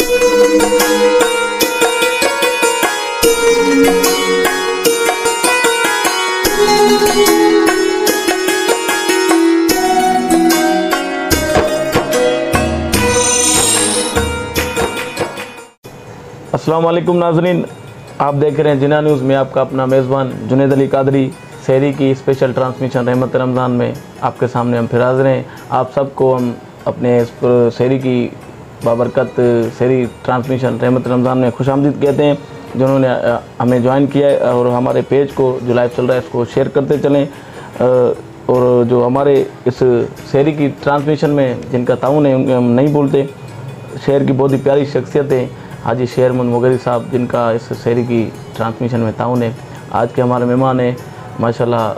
अस्सलाम वालेकुम नाज़रीन, आप देख रहे हैं जिना न्यूज़ में आपका अपना मेज़बान जुनैद अली कादरी। शहरी की स्पेशल ट्रांसमिशन रहमत रमज़ान में आपके सामने हम फिर हाज़िर हैं। आप सबको हम अपने शहरी की बाबरकत शहरी ट्रांसमिशन रहमत रमज़ान में खुशामदीद कहते हैं। जिन्होंने हमें ज्वाइन किया है और हमारे पेज को जो लाइव चल रहा है इसको शेयर करते चलें। और जो हमारे इस शहरी की ट्रांसमिशन में जिनका ताउन है उनके हम नहीं भूलते। शहर की बहुत ही प्यारी शख्सियत है हाजी शेरमन मोगरी साहब, जिनका इस शहरी की ट्रांसमिशन में ताउन है। आज के हमारे मेहमान हैं माशाल्लाह,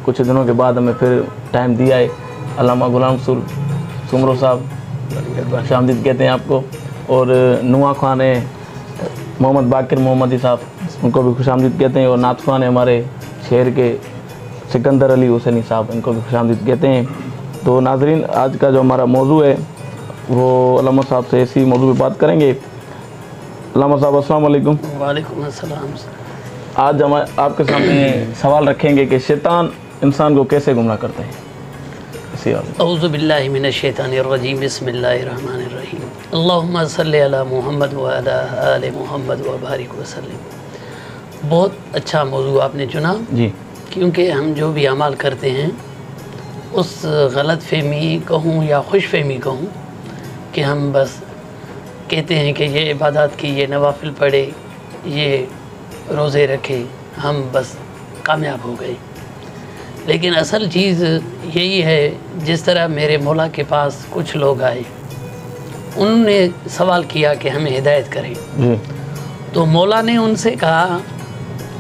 कुछ दिनों के बाद हमें फिर टाइम दिया है। अल्लामा गुलाम सुमरो साहब, खुशामदीद कहते हैं आपको। और नुआ खान है मोहम्मद बाकिर मोहम्मदी साहब, उनको भी खुशामदीद कहते हैं। और नात खान है हमारे शहर के सिकंदर अली हुसैनी साहब, इनको भी खुशामदीद कहते हैं। तो नाजरीन, आज का जो हमारा मौजू है वो अल्लामा साहब से इसी मौजू पर बात करेंगे। अल्लामा साहब अस्सलाम वालेकुम। वालेकुम अस्सलाम। आज हम आपके सामने सवाल रखेंगे कि शैतान इंसान को कैसे गुमराह करते हैं। इसी औज़ु बिल्लाहि मिनश शैतानिर रजीम, बिस्मिल्लाहिर रहमानिर रहीम, अल्लाहुम्मा सल्लि अला मुहम्मद व अला आलि मुहम्मद व बारिक वसल्लिम। बहुत अच्छा मौजू आपने चुना जी, क्योंकि हम जो भी अमाल करते हैं उस गलत फहमी कहूँ या खुश फहमी कहूँ कि हम बस कहते हैं कि ये इबादत की, ये नवाफिल पढ़े, ये रोज़े रखे, हम बस कामयाब हो गए। लेकिन असल चीज़ यही है, जिस तरह मेरे मौला के पास कुछ लोग आए, उन्होंने सवाल किया कि हमें हिदायत करें। तो मौला ने उनसे कहा,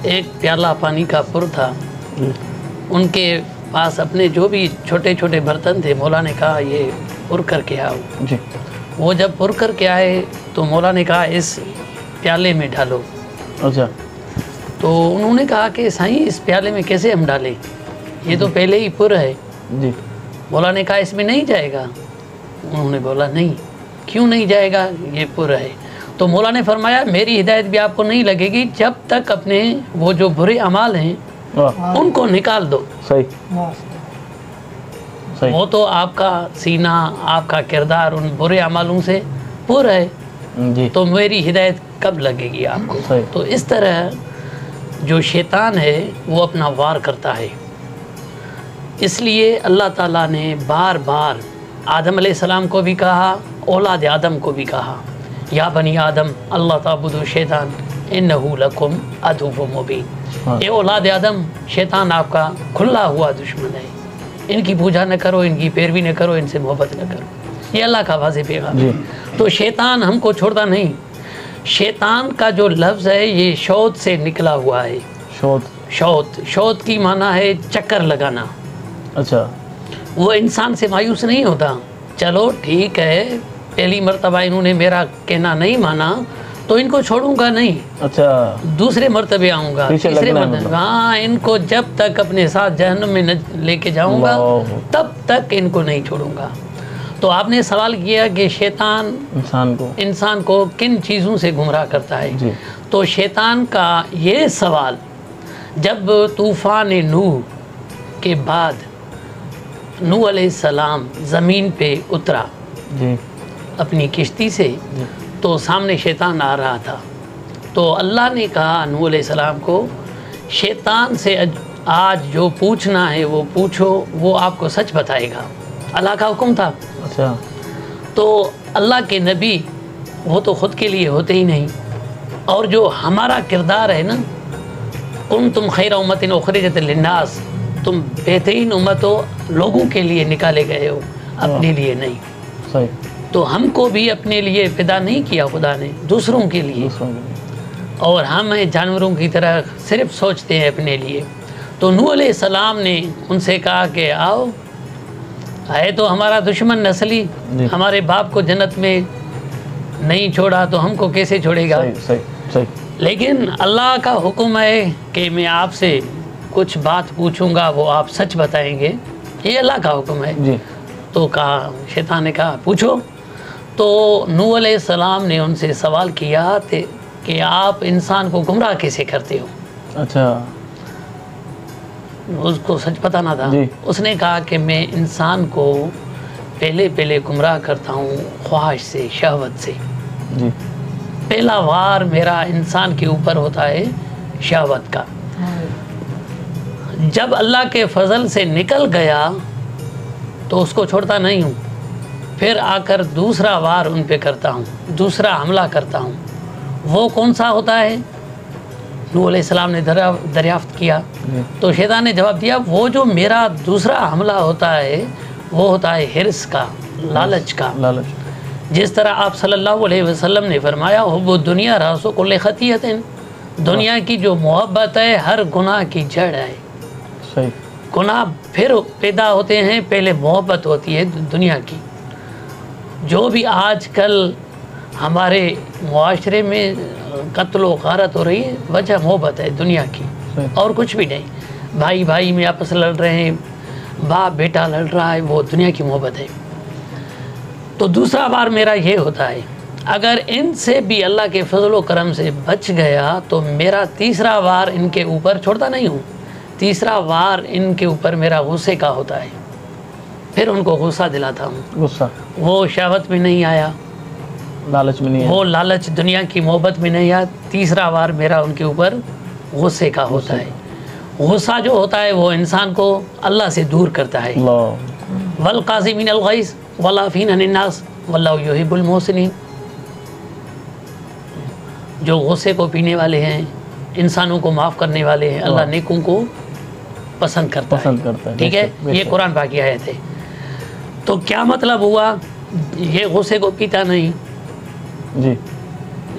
एक प्याला पानी का पुर था, उनके पास अपने जो भी छोटे छोटे बर्तन थे, मौला ने कहा ये पुर करके आओ जी। वो जब पुर करके आए तो मौला ने कहा इस प्याले में डालो। अच्छा। तो उन्होंने कहा कि साईं इस प्याले में कैसे हम डालें, ये तो पहले ही पुर है जी। मौला ने कहा इसमें नहीं जाएगा। उन्होंने बोला नहीं, क्यों नहीं जाएगा, ये पुर है। तो मौला ने फरमाया मेरी हिदायत भी आपको नहीं लगेगी जब तक अपने वो जो बुरे अमाल हैं उनको निकाल दो। सही। वो तो आपका सीना, आपका किरदार उन बुरे अमालों से पुर है जी। तो मेरी हिदायत कब लगेगी आपको। तो इस तरह जो शैतान है वो अपना वार करता है। इसलिए अल्लाह ताला ने बार बार आदम अलैहिस्सलाम को भी कहा, औलाद आदम को भी कहा, या बनी आदम अल्लाह ताबुदु शैतान इन्नहु लकुम अदुव्वुम मुबीन। ये औलाद आदम, शैतान आपका खुला हुआ दुश्मन है, इनकी पूजा न करो, इनकी पैरवी न करो, इनसे मोहब्बत न करो। ये अल्लाह का वाज़ेह पैगाम है। तो शैतान हमको छोड़ता नहीं। शैतान का जो लफ्ज़ है ये शौत से निकला हुआ है। शौत की माना है चक्कर लगाना। अच्छा। वो इंसान से मायूस नहीं होता, चलो ठीक है पहली मर्तबा इन्होंने मेरा कहना नहीं माना तो इनको छोड़ूंगा नहीं। अच्छा। दूसरे मर्तबे आऊँगा, तीसरे मर्तबे, हाँ, इनको जब तक अपने साथ जहन्नम में न लेके जाऊँगा तब तक इनको नहीं छोड़ूंगा। तो आपने सवाल किया कि शैतान इंसान को किन चीज़ों से गुमराह करता है जी। तो शैतान का ये सवाल, जब तूफ़ान नूह के बाद नूह अलैहिस्सलाम ज़मीन पे उतरा जी अपनी किश्ती से, तो सामने शैतान आ रहा था। तो अल्लाह ने कहा नूह अलैहिस्सलाम को, शैतान से आज जो पूछना है वो पूछो, वो आपको सच बताएगा। अल्लाह का हुक्म था। अच्छा। तो अल्लाह के नबी वो तो ख़ुद के लिए होते ही नहीं, और जो हमारा किरदार है ना, कुंतुम खैरा उम्मतिन उखरिजत लिन्नास, तुम बेहतरीन उम्मत हो, लोगों के लिए निकाले गए हो, अपने लिए नहीं। सही। तो हमको भी अपने लिए पैदा नहीं किया खुदा ने, दूसरों के लिए। और हम जानवरों की तरह सिर्फ सोचते हैं अपने लिए। तो नूह अलैहिस्सलाम ने उनसे कहा कि आओ, है तो हमारा दुश्मन नस्ली, हमारे बाप को जन्नत में नहीं छोड़ा तो हमको कैसे छोड़ेगा। सही। लेकिन अल्लाह का हुक्म है कि मैं आपसे कुछ बात पूछूंगा, वो आप सच बताएंगे, ये अल्लाह का हुक्म है जी। तो कहा, शैतान ने कहा पूछो। तो नूह अलैहिस्सलाम ने उनसे सवाल किया कि आप इंसान को गुमराह कैसे करते हो। अच्छा, उसको सच पता ना था। उसने कहा कि मैं इंसान को पहले गुमराह करता हूँ ख्वाहिश से, शहवत से। जी। पहला वार मेरा इंसान के ऊपर होता है शहवत का। जब अल्लाह के फजल से निकल गया तो उसको छोड़ता नहीं हूँ, फिर आकर दूसरा वार उन पे करता हूँ, दूसरा हमला करता हूँ। वो कौन सा होता है? नूह अलैहिस्सलाम ने दरियाफ्त किया तो शैतान ने जवाब दिया, वो जो मेरा दूसरा हमला होता है वो होता है हिर्स का, लालच का। जिस तरह आप सल्लल्लाहु अलैहि वसल्लम ने फरमाया, वो दुनिया रासो कुल्ले खतियतिन, दुनिया की जो मोहब्बत है हर गुनाह की जड़ है। सही। गुनाह फिर पैदा होते हैं, पहले मोहब्बत होती है दुनिया की। जो भी आजकल हमारे मुआशरे में कत्ल व गारत हो रही है, वजह मोहब्बत है दुनिया की, और कुछ भी नहीं। भाई भाई में आपस लड़ रहे हैं, बाप बेटा लड़ रहा है, वो दुनिया की मोहब्बत है। तो दूसरा बार मेरा ये होता है, अगर इनसे भी अल्लाह के फजल व करम से बच गया तो मेरा तीसरा वार इनके ऊपर छोड़ता नहीं हूँ। तीसरा वार इनके ऊपर मेरा गुस्से का होता है, फिर उनको गुस्सा दिलाता हूँ। गुस्सा, वो शहवत में नहीं आया, लालच में नहीं आया, वो लालच दुनिया की मोहब्बत में नहीं आया। तीसरा वार मेरा उनके ऊपर गुस्से का होता है। गुस्सा जो होता है वो इंसान को अल्लाह से दूर करता है। वल काज़िमीनल गैज़ वल आफ़ीना अनिन नास वल्लाहु युहिब्बुल मुहसिनीन। जो गुस्से को पीने वाले हैं, इंसानों को माफ़ करने वाले हैं, अल्लाह नेकों को पसंद करता है। ठीक है, ये कुरान पाक की आयत है। तो क्या मतलब हुआ? ये गुस्से को पीता नहीं जी,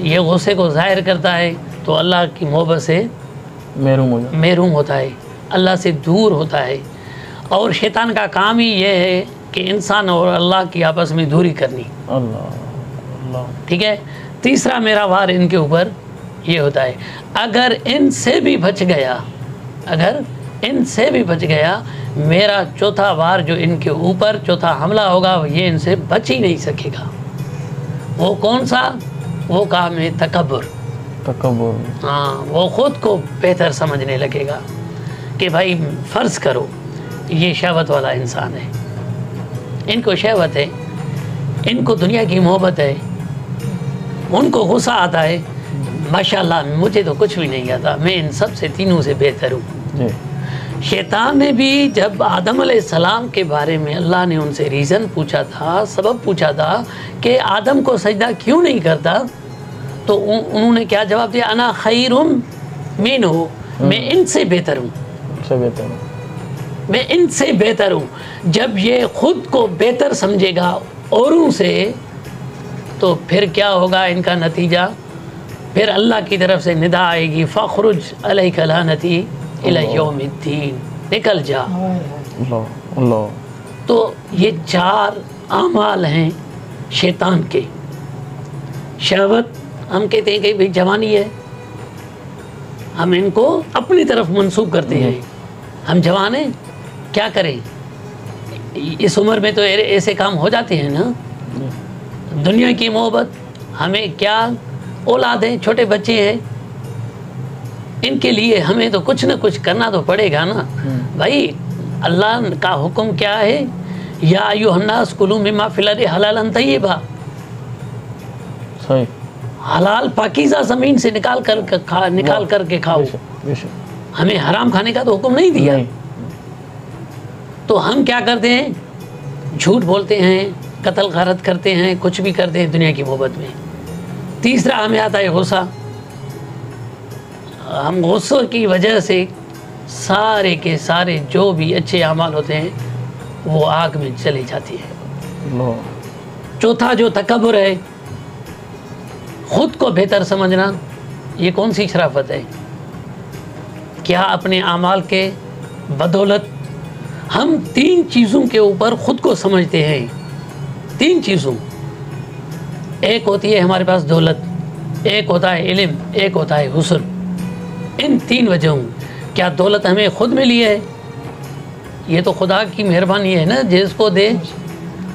ये गुस्से को ज़ाहिर करता है तो अल्लाह की मोहब्बत से महरूम होता है, अल्लाह से दूर होता है। और शैतान का काम ही ये है कि इंसान और अल्लाह की आपस में दूरी करनी। अल्लाह। ठीक है, तीसरा मेरा वार इनके ऊपर ये होता है, अगर इनसे भी बच गया, मेरा चौथा वार जो इनके ऊपर चौथा हमला होगा, ये इनसे बच ही नहीं सकेगा। वो कौन सा? वो काम है तकब्बुर। हाँ, वो खुद को बेहतर समझने लगेगा कि भाई फ़र्ज़ करो ये शहवत वाला इंसान है, इनको शहवत है, इनको दुनिया की मोहब्बत है, उनको गुस्सा आता है। माशाल्लाह मुझे तो कुछ भी नहीं आता, मैं इन सब से तीनों से बेहतर हूँ। शैतान ने भी जब आदम अलैहिस्सलाम के बारे में अल्लाह ने उनसे रीज़न पूछा था, सबब पूछा था कि आदम को सजदा क्यों नहीं करता, तो उन्होंने क्या जवाब दिया? अना खैरुम मिन्हु, मैं इनसे बेहतर हूँ, मैं इनसे बेहतर हूँ। जब ये खुद को बेहतर समझेगा औरों से, तो फिर क्या होगा इनका नतीजा? फिर अल्लाह की तरफ से निदा आएगी, फ़ख़्रुज अलैका लानती इला यौमिद्दीन, निकल जा। तो ये चार आमाल हैं शैतान के। शहवत, हम कहते हैं कि भाई जवानी है, हम इनको अपनी तरफ मंसूब करते हैं, हम जवान हैं, क्या करें, इस उम्र में तो ऐसे काम हो जाते हैं ना। दुनिया की मोहब्बत, हमें क्या औलाद है, छोटे बच्चे हैं, इनके लिए हमें तो कुछ ना कुछ करना तो पड़ेगा ना भाई। अल्लाह का हुक्म क्या है? या अय्युहन्नास कुलू मिम्मा फिल अर्दि हलालन तय्यिबा, हलाल पाकीज़ा ज़मीन से निकाल करके खाओ। हमें हराम खाने का तो हुक्म नहीं दिया। तो हम क्या करते हैं? झूठ बोलते हैं, कत्ल गारत करते हैं, कुछ भी करते हैं दुनिया की मोहब्बत में। तीसरा हमें आता है गुस्सा। हम गुस्से की वजह से सारे के सारे जो भी अच्छे अमाल होते हैं वो आग में चली जाती है। चौथा जो तकब्बुर है, खुद को बेहतर समझना, ये कौन सी शराफत है? क्या अपने अमाल के बदौलत हम तीन चीज़ों के ऊपर ख़ुद को समझते हैं? तीन चीज़ों, एक होती है हमारे पास दौलत, एक होता है इल्म, एक होता है हुस्न। इन तीन वजहों, क्या दौलत हमें खुद मिली है? ये तो खुदा की मेहरबानी है ना जिसको दे।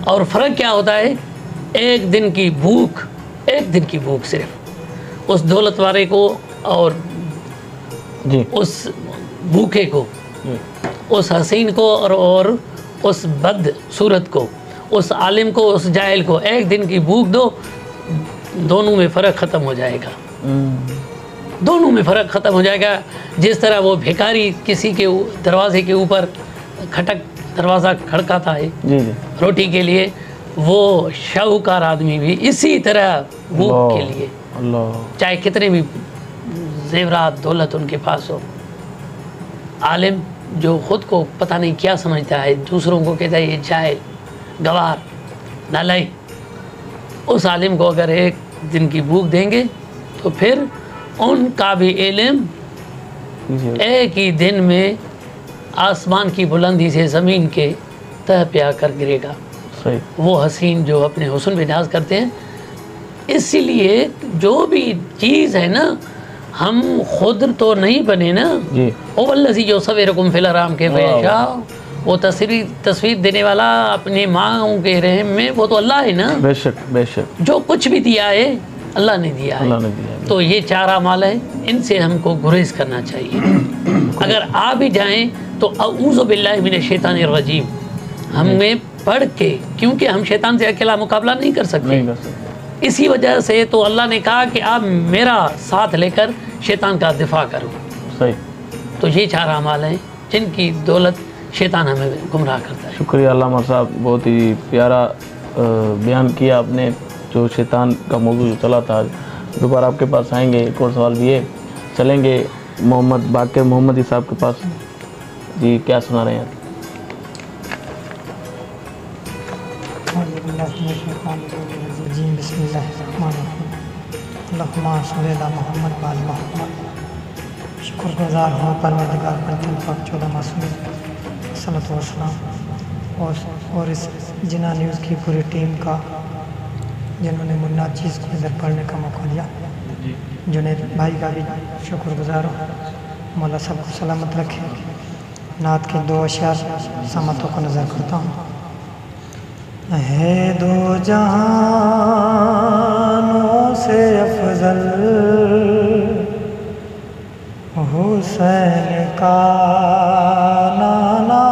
और फ़र्क क्या होता है? एक दिन की भूख सिर्फ उस दौलत वाले को और जी उस भूखे को, उस हसीन को और उस बद सूरत को, उस आलिम को, उस जाहिल को एक दिन की भूख दो, दोनों में फ़र्क ख़त्म हो जाएगा। दोनों में फ़र्क ख़त्म हो जाएगा। जिस तरह वो भिखारी किसी के दरवाजे के ऊपर दरवाज़ा खड़काता है जी जी रोटी के लिए, वो शाहूकार आदमी भी इसी तरह भूख के लिए, अल्लाह, चाहे कितने भी जेवरात दौलत उनके पास हो। आलिम जो ख़ुद को पता नहीं क्या समझता है, दूसरों को कहता है ये जाहिल, गवार, नालायक, उस आलिम को अगर एक दिन की भूख देंगे तो फिर उनका भी इल्म एक ही दिन में आसमान की बुलंदी से ज़मीन के तह पे आकर गिरेगा। सही। वो हसीन जो अपने हुस्न पे नाज करते हैं। इसीलिए जो भी चीज़ है ना, हम खुद तो नहीं बने ना, ओ वल्लज़ी जो सवेरकुम फिल अराम के पेशा, वो तस्वीर देने वाला अपने माँ के रहम में, वो तो अल्लाह है ना। बेशक बेशक, जो कुछ भी दिया है अल्लाह ने दिया है। तो ये चार अमाल है, इनसे हमको गुरेज करना चाहिए। अगर आ भी जाएं तो अऊज़ु बिल्लाहि मिनश शैतानिर रजीम हमें पढ़ के, क्योंकि हम शैतान से अकेला मुकाबला नहीं कर सकते। इसी वजह से तो अल्लाह ने कहा कि आप मेरा साथ लेकर शैतान का दिफा करो। सही। तो ये चार अमाल हैं जिनकी दौलत शैतान हमें गुमराह करता है। शुक्रिया अल्लामा साहब, बहुत ही प्यारा बयान किया आपने। जो शैतान का मौजू जो चला था, दोबारा आपके पास आएंगे, एक और सवाल भी है। चलेंगे मोहम्मद बाकर मोहम्मदी साहब के पास। जी, क्या सुना रहे हैं? शुक्रगुजार हूँ परवरदिगार पर 14 मासूम और इस जिना न्यूज़ की पूरी टीम का, जिन्होंने मुन्ना चीज़ को इधर पढ़ने का मौका दिया। जुनैद भाई का भी शुक्रगुजार हूँ। मौला सबको सलामत रखे। नात के दो अशार समातों को नज़र करता हूँ। है दो जहानों से अफजल हुसैन का नाना,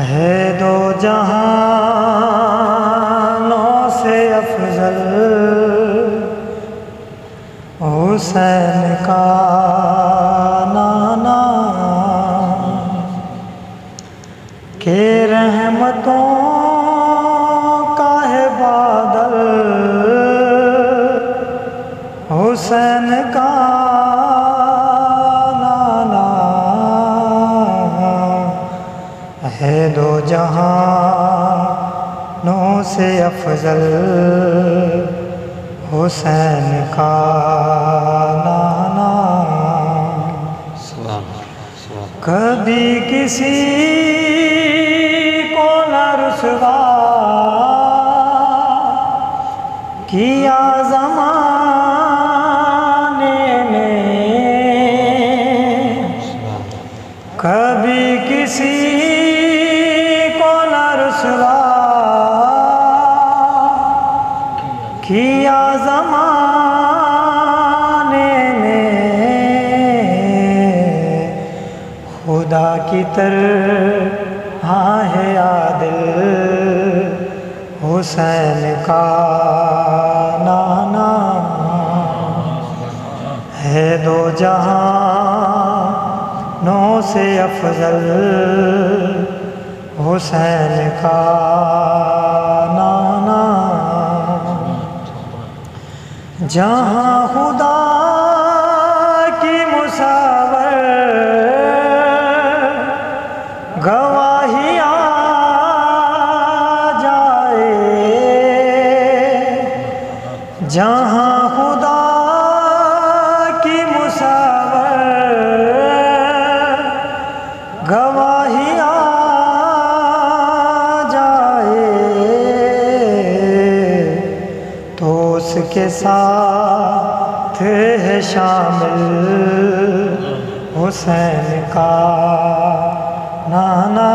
है दो जहानों से अफजल हुसैन का नाना, के रहमतों का है बादल हुसैन का नाना, है दो जहानों से अफजल हुसैन का नाना। कभी किसी को न रुसवा किया ज़माने में, कभी किसी को न रुसवा किया ज़माने में, खुदा की तरह है आदिल हुसैन का नाना, है दो जहानों से अफजल हुसैन का नाना। जहाँ खुदा की मुसावर गवाहियाँ जाए, जहाँ खुदा की मुसावर गवाहियाँ जाए, तो उसके साथ है शामिल हुसैन का नाना,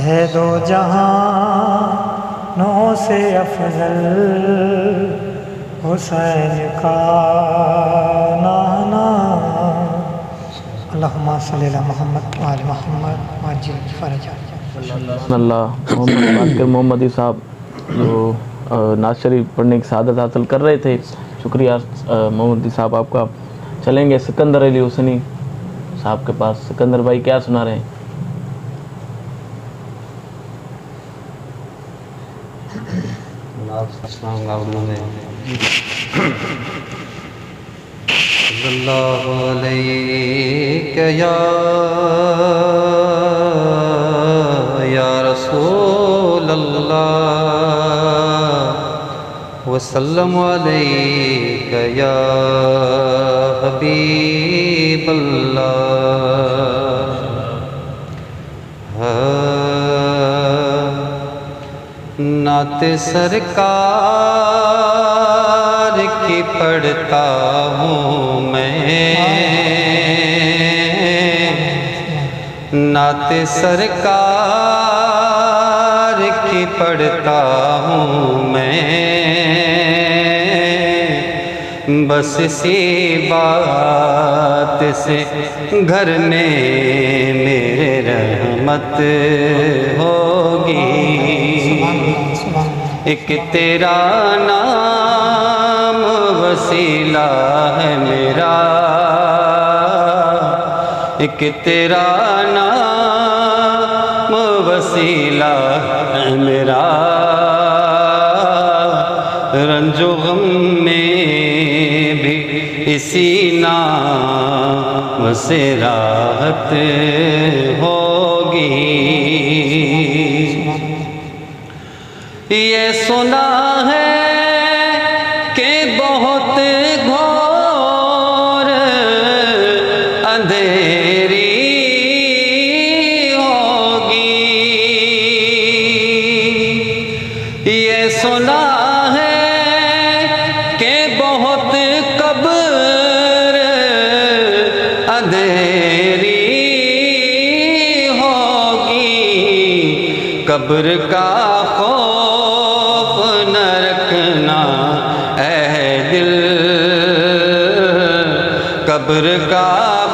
है दो जहानों से अफजल हुसैन का नाना। अल्लाहुम्मा सल्ली अला मुहम्मद व आले मुहम्मद वअज्जिल फरजा। अल्लाह मोहम्मद बाकर मोहम्मदी साहब जो नात शरीफ पढ़ने की सआदत हासिल कर रहे थे, शुक्रिया मोहम्मदी साहब आपका। चलेंगे सिकंदर अली हुसैनी साहब के पास। सिकंदर भाई क्या सुना रहे हैं? सल्लल्लाहु अलैहि या रसूल अल्लाह वसल्लम अलैका या हबीब अल्लाह। नाते सरकार की पढ़ता हूँ मैं, नाते सरकार की पढ़ता हूँ मैं, बस इसी बात से घर में मेरे रहमत होगी। एक तेरा नाम वसीला है मेरा, एक तेरा नाम वसीला है मेरा, रंजो गम में भी इसी नाम से राहत होगी। ये सुना है कि बहुत घोर अंधेरी होगी, ये सुना है कि बहुत कब्र अंधेरी होगी। कब्र का कब्र का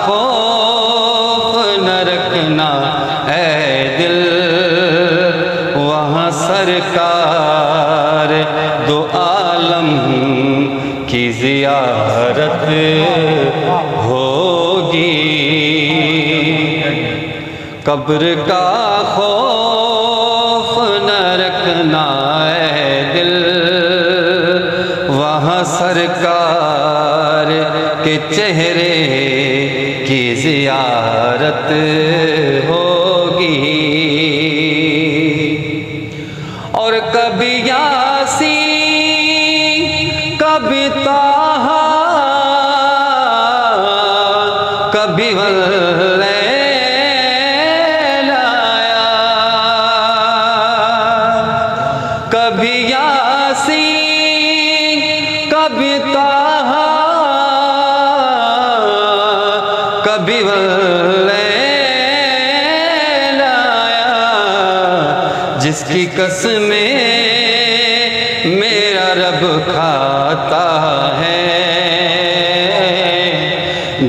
खौफ न रखना ऐ दिल, वहाँ सरकार दो आलम की ज़ियारत होगी। कब्र का खौफ न रखना ऐ दिल, वहाँ सरकार के चेहरे की ज़ियारत होगी। और कभी यासीन कभी ताहा कभी वल्लैलाया, कभी यासीन कभी ताहा कभी वल्लैलाया। जिसकी कसमें मेरा रब खाता है,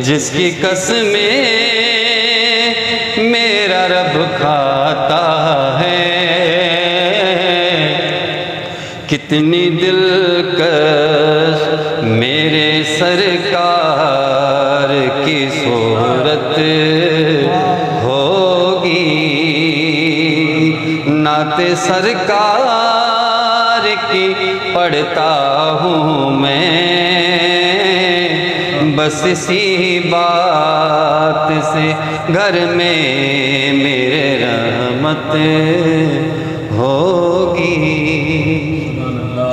जिसकी कसमें मेरा रब खाता है, कितनी दिलकश मेरे सरकार की सूरत होगी। नाते सरकार की पढ़ता हूँ मैं, बस इसी बात से घर में मेरे रहमत होगी।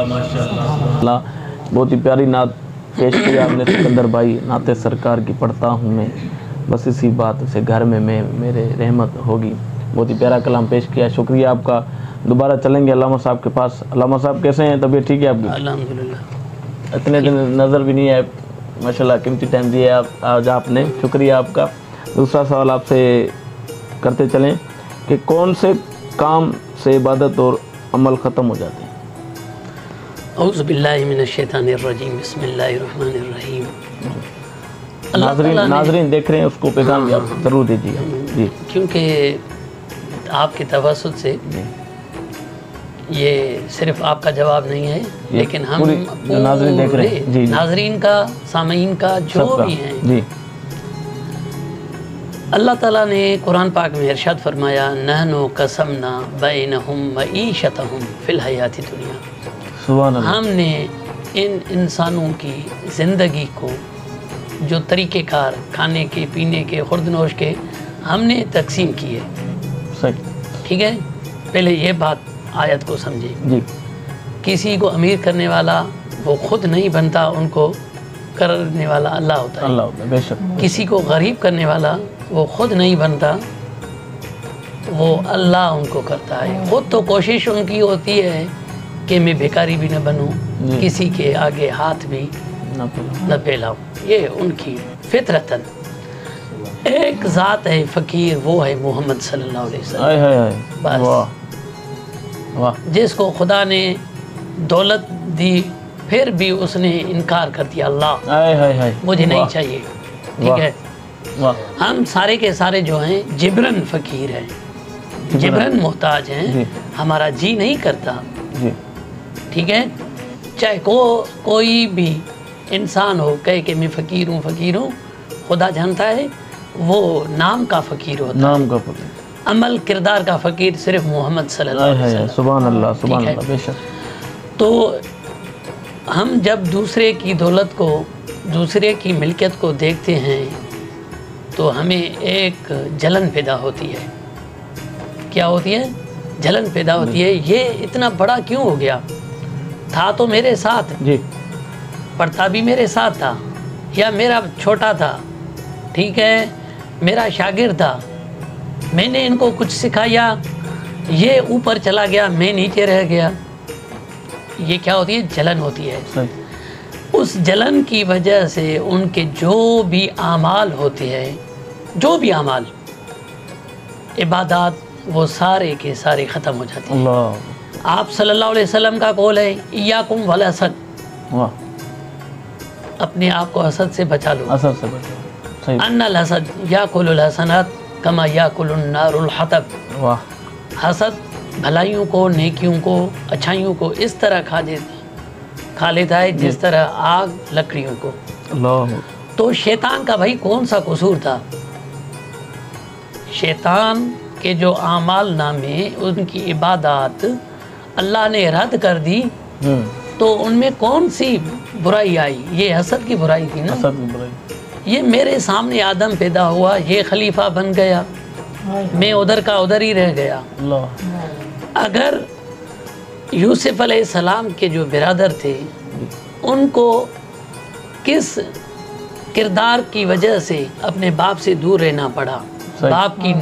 माशाअल्लाह, बहुत ही प्यारी नात पेश की आपने सिकंदर भाई। नाते सरकार की पढ़ता हूँ मैं, बस इसी बात से घर में मेरे रहमत होगी। बहुत ही प्यारा कलाम पेश किया, शुक्रिया आपका। दोबारा चलेंगे अल्लामा साहब के पास। अल्लामा साहब कैसे हैं? तबीयत ठीक है आपकी? अल्हम्दुलिल्लाह। इतने दिन नज़र भी नहीं आए, माशाल्लाह कीमती टाइम दिया आप आज आपने, शुक्रिया आपका। दूसरा सवाल आपसे करते चलें कि कौन से काम से इबादत और अमल ख़त्म हो जाते हैं। औज़ु बिल्लाहि मिनश शैतानिर रजीम, बिस्मिल्लाहिर्रहमानिर रहीम। नाज़रीन देख रहे हैं, उसको पैगाम भी आप ज़रूर दीजिए जी, क्योंकि आपके तवस्सुत से ये सिर्फ आपका जवाब नहीं है, लेकिन हम नाज़रीन देख रहे हैं जी, नाज़रीन का, सामीन का, जो भी हैं जी। अल्लाह ताला ने कुरान पाक में इरशाद फरमाया, नहनु कसमना बैनहुम मईशतहुम फिल हयाती दुनिया। सुभान अल्लाह। हमने इन इंसानों की ज़िंदगी को, जो तरीक़ेकार खाने के, पीने के, खुर्दनोश के, हमने तकसीम की है। सही, ठीक है। पहले ये बात आयत को समझे जी। किसी को अमीर करने वाला वो खुद नहीं बनता, उनको करने वाला अल्लाह होता है। अल्लाह होता है, बेशक। किसी को गरीब करने वाला वो खुद नहीं बनता, वो अल्लाह उनको करता है। खुद तो कोशिश उनकी होती है कि मैं भिखारी भी न बनूं, किसी के आगे हाथ भी न फैलाऊं। ये उनकी फितरतन एक ज़ात है फ़कीर, वो है मोहम्मद सल्लल्लाहु अलैहि वसल्लम। बस वाह। जिसको खुदा ने दौलत दी फिर भी उसने इनकार कर दिया, अल्लाह मुझे नहीं चाहिए। ठीक है। हम सारे के सारे जो हैं जिब्रन फ़कीर हैं, जिब्रन मोहताज हैं, हमारा जी नहीं करता। ठीक है। चाहे कोई भी इंसान हो कहे कि मैं फ़कीर हूँ, खुदा जानता है वो नाम का फ़कीर होता है, नाम का फ़कीर। अमल किरदार का फ़कीर सिर्फ मोहम्मद सल्लल्लाहु अलैहि वसल्लम। सुभान अल्लाह, सुभान अल्लाह, बेशक। तो हम जब दूसरे की दौलत को, दूसरे की मिल्कियत को देखते हैं तो हमें एक जलन पैदा होती है। क्या होती है? जलन पैदा होती है। ये इतना बड़ा क्यों हो गया? था तो मेरे साथ जी, पढ़ता भी मेरे साथ था, या मेरा छोटा था, ठीक है, मेरा शागिर्द था, मैंने इनको कुछ सिखाया, ये ऊपर चला गया, मैं नीचे रह गया। ये क्या होती है? जलन होती है। सही। उस जलन की वजह से उनके जो भी आमाल होते हैं, जो भी आमाल, इबादत, वो सारे के सारे ख़त्म हो जाते हैं। अल्लाह। आप सल्लल्लाहु अलैहि वसल्लम का कौल है, इय्याकुम वल हसद, वाह। अपने आप को हसद से बचा लो। असर से बचा। सही। अन्नल हसद याकुलुल हसनात कमा याकुलुन नारुल हतब। वाह। हसद भलाइयों को, नेकियों को, अच्छाइयों को इस तरह खा लेता है जिस तरह आग लकड़ियों को। अल्लाह। तो शैतान का भाई कौन सा कसूर था? शैतान के जो आमाल नामे, उनकी इबादत अल्लाह ने रद्द कर दी, तो उनमें कौन सी बुराई आई? ये हसद की बुराई थी ना। हसद की बुराई। ये मेरे सामने आदम पैदा हुआ, ये खलीफा बन गया, मैं उधर का उधर ही रह गया। अल्लाह। अगर यूसुफ अलैहिस्सलाम के जो बिरादर थे, उनको किस किरदार की वजह से अपने बाप से दूर रहना पड़ा? बाप की,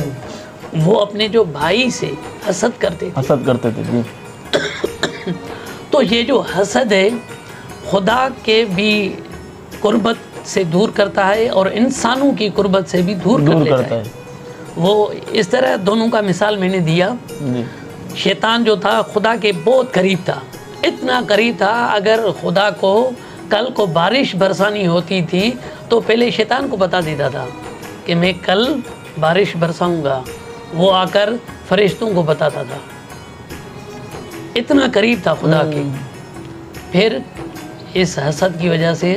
वो अपने जो भाई से हसद करते थे। जी। तो ये जो हसद है, खुदा के भी कुर्बत से दूर करता है और इंसानों की कुर्बत से भी दूर कर लेता है। वो इस तरह दोनों का मिसाल मैंने दिया। शैतान जो था खुदा के बहुत करीब था, इतना करीब था, अगर खुदा को कल को बारिश बरसानी होती थी तो पहले शैतान को बता देता था कि मैं कल बारिश बरसाऊंगा। वो आकर फरिश्तों को बताता था, इतना करीब था खुदा के। फिर इस हसद की वजह से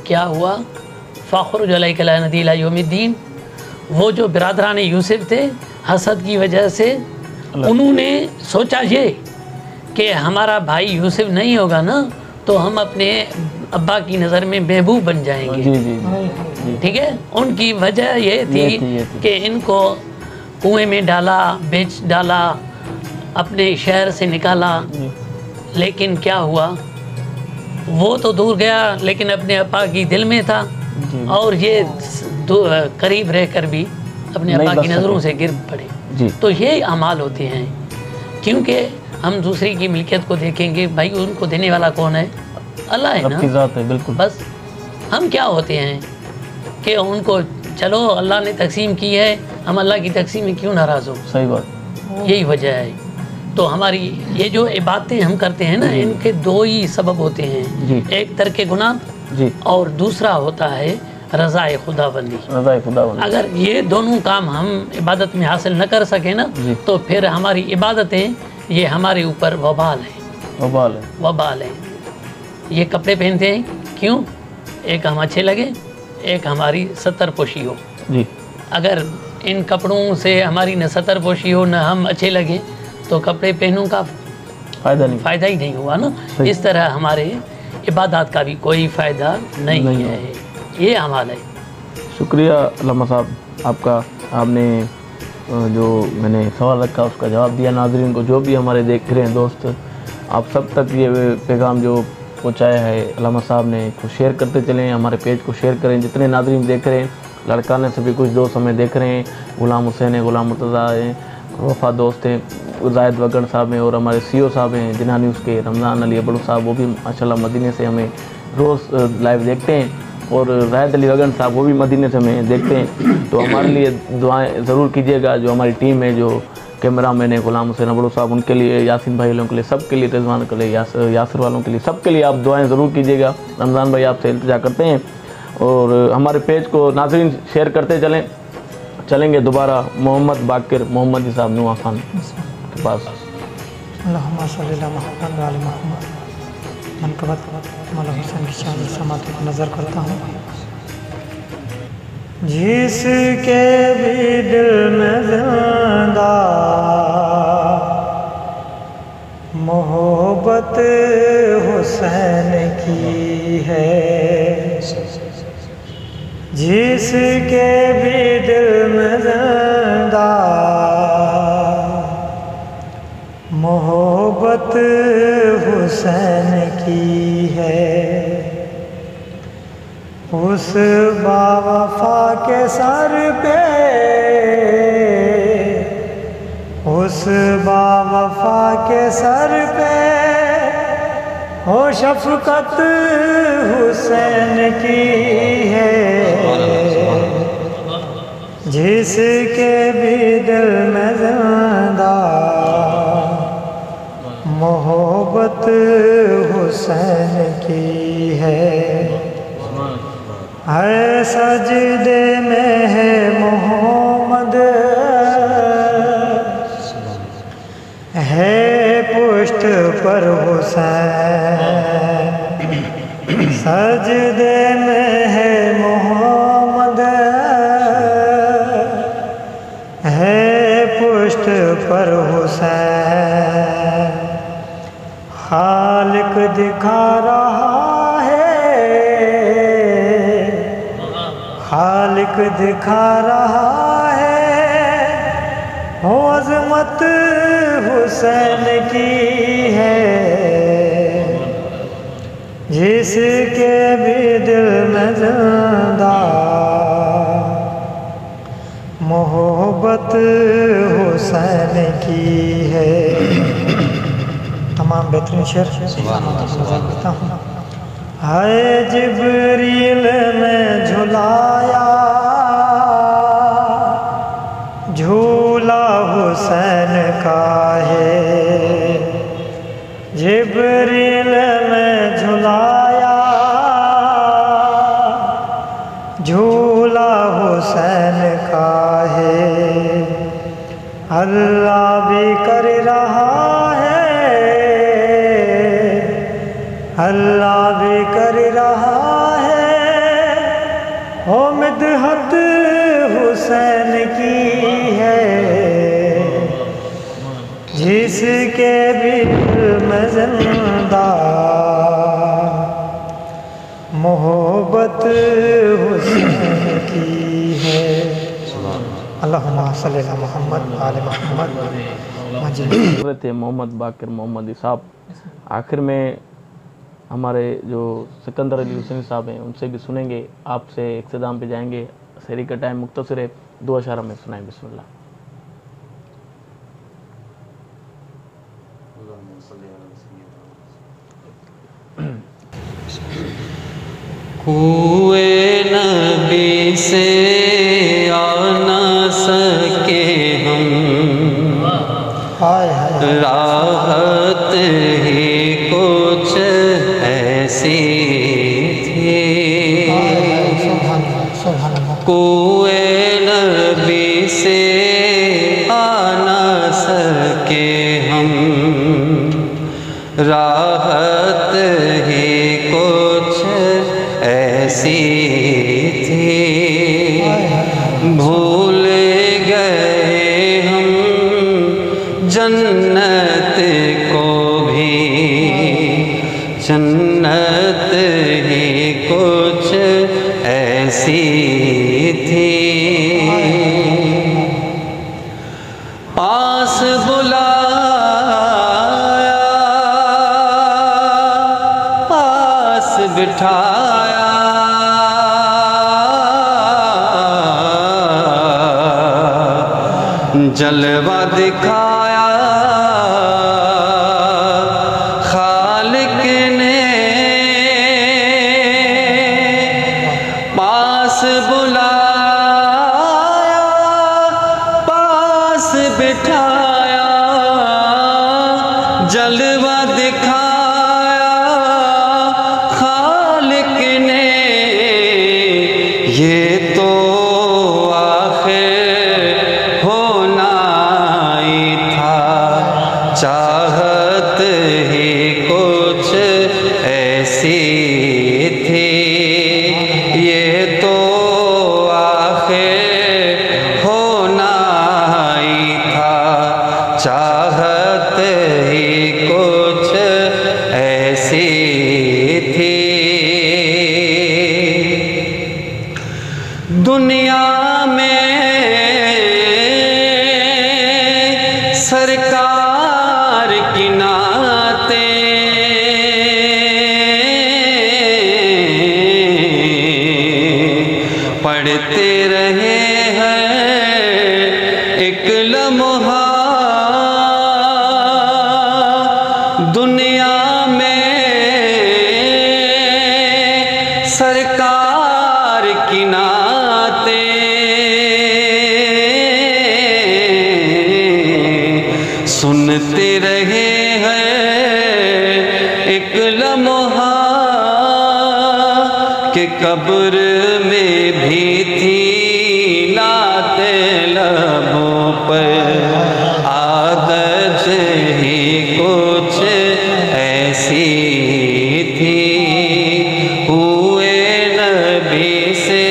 क्या हुआ? फ़ाखरुज अलैका लअनती इला यौमिद्दीन। वो जो बिरादरान यूसुफ थे, हसद की वजह से उन्होंने सोचा ये कि हमारा भाई यूसुफ नहीं होगा ना, तो हम अपने अब्बा की नज़र में महबूब बन जाएंगे। जी। ठीक है। उनकी वजह ये थी कि इनको कुएं में डाला, बेच डाला, अपने शहर से निकाला। लेकिन क्या हुआ? वो तो दूर गया, लेकिन अपने अब्बा की दिल में था, और ये करीब रहकर भी अपने अब्बा की नज़रों से गिर पड़े। तो ये अमाल होते हैं, क्योंकि हम दूसरी की मिल्कियत को देखेंगे, भाई उनको देने वाला कौन है? अल्लाह है ना। ज़ात है, बिल्कुल। बस हम क्या होते हैं कि उनको, चलो अल्लाह ने तकसीम की है, हम अल्लाह की तकसीम में क्यों नाराज़ हो? सही बात। यही वजह है। तो हमारी ये जो इबादतें हम करते हैं ना, इनके दो ही सबब होते हैं, एक तरक गुनाह और दूसरा होता है रज़ाए खुदाबंदी। अगर ये दोनों काम हम इबादत में हासिल न कर सके ना, तो फिर हमारी इबादतें ये हमारे ऊपर वबाल है। ये कपड़े पहनते हैं क्यों? एक हम अच्छे लगे, एक हमारी सतर पोशी हो जी। अगर इन कपड़ों से हमारी न सतर पोशी हो न हम अच्छे लगे तो कपड़े पहनूं का फ़ायदा ही नहीं हुआ ना। इस तरह हमारे इबादत का भी कोई फ़ायदा नहीं है। ये अमाल है। शुक्रिया अल्लामा साहब आपका, आपने जो मैंने सवाल रखा उसका जवाब दिया। नाज़रीन को, जो भी हमारे देख रहे हैं दोस्त, आप सब तक ये पैगाम जो पहुँचाया है अल्लामा साहब ने, को शेयर करते चलें, हमारे पेज को शेयर करें। जितने नाज़रीन देख रहे हैं, लड़काने से भी कुछ दोस्त हमें देख रहे हैं, गुलाम हुसैन है, गुलाम मुर्तज़ा है, वफ़ा दोस्त हैं, जायद वगन साहब हैं, और हमारे CEO साहब हैं जिना न्यूज़ के, रमज़ान अली अबड़ू साहब, वो भी माशाल्लाह मदीने से हमें रोज़ लाइव देखते हैं, और जायद अली वगन साहब वो भी मदीने से हमें देखते हैं। तो हमारे लिए दुआएं ज़रूर कीजिएगा। जो हमारी टीम है, जो कैमरा मैन है गुलाम हुसैन अबड़ू साहब, उनके लिए, यासिन भाई लोगों के लिए, सब के लिए, रिजवान के लिए, यासर वालों के लिए, सब के लिए आप दुआएं ज़रूर कीजिएगा। रमज़ान भाई आपसे इल्तिजा करते हैं, और हमारे पेज को नाज़रीन शेयर करते चलेंगे। दोबारा मोहम्मद बाकिर मोहम्मदी साहब नुआ खान के पास। मौला हुसैन की शान समात को नज़र करता हूँ। जिसके भी दिल में जिंदा मोहब्बत हुसैन की है, जिसके भी दिल में जिंदा मोहब्बत हुसैन की है, उस बावफा के सर पे, उस बावफा के सर पे हो शफ़क़त हुसैन की है, जिसके भी दिल में जिंदा मोहब्बत हुसैन की है। सजदे में है मोहम्मद, है पुष्ट पर हुसैन, सजदे में है मोहम्मद, है पुष्ट पर हुसैन, खालिक दिखा रहा है, खालिक दिखा रहा है, हो अज़मत हुसैन की है, जिसके भी दिल में जिंदा मोहब्बत हुसैन की है। तमाम बेहतरीन शेर करता हूँ। हाय जिब्रील में झुलाया झूला हुसैन का है, जिब्रील में झुलाया झूला हुसैन का है, अल्लाह भी कर रहा है, अल्लाह भी कर रहा है, हो मिदहत हुसैन की है, जिसके भी दिल में जिंदा मोहब्बत हुसैन की है। अल्लाहुम्मा सल्ली अला मुहम्मद व आले मुहम्मद। मोहम्मद बाकिर मोहम्मदी साहब, आखिर में हमारे जो सिकंदर अली हुसैनी साहब हैं उनसे भी सुनेंगे, आपसे इख्तिताम पे जाएंगे। शहरी का टाइम मुख्तसर है, 2 अशारा में सुनाएं। बिस्मिल्लाह। कुए नबी से आ ना सके हम, ही कुछ ऐसी थी, कुएं नबी से आ न सके हम, राहत ही कुछ ऐसी थी, भूल गए हम जन्नत को भी, जन्नत ही कुछ ऐसी थी। पास बुलाया, पास बिठाया, जलवा दिखाया खालिक ने, पास बुलाया, पास बिठाया, जलवा दिखाया खालिक ने, ये तो चाहत ही कुछ ऐसी थी, ये तो आखिर होना ही था, चाहत ही कुछ ऐसी थी। दुनिया में सरकार की नाते पढ़ते रहे हैं एक लम्हा, दुनिया में सरकार की नाते सुनते रहे हैं एक लम्हा, कि कब्र में भी थी लाते लबों पर, आदत ही कुछ ऐसी थी, हुए नबी से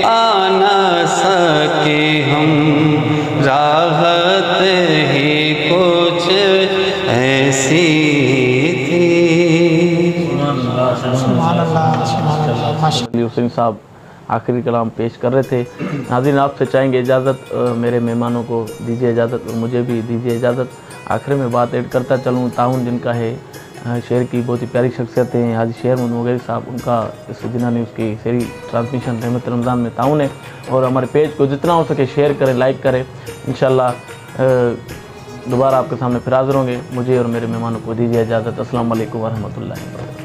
आ न सके हम, राहत ही कुछ ऐसी थी। हुसैन साहब आखिरी कलाम पेश कर रहे थे। नाज़रीन, आपसे चाहेंगे इजाज़त, मेरे मेहमानों को दीजिए इजाज़त और मुझे भी दीजिए इजाज़त। आखिर में बात ऐड करता चलूँ, ताउन जिनका है शहर की बहुत ही प्यारी शख्सियत है हाजी शेर मुनवरी साहब, उनका इस जिना न्यूज़ की शहरी ट्रांसमिशन रहमत रमज़ान में ताउन है। और हमारे पेज को जितना हो सके शेयर करें, लाइक करें। इंशाल्लाह दोबारा आपके सामने फिर हाज़िर होंगे। मुझे और मेरे मेहमानों को दीजिए इजाज़त। अस्सलाम वालेकुम व रहमतुल्लाहि व बरकातहू।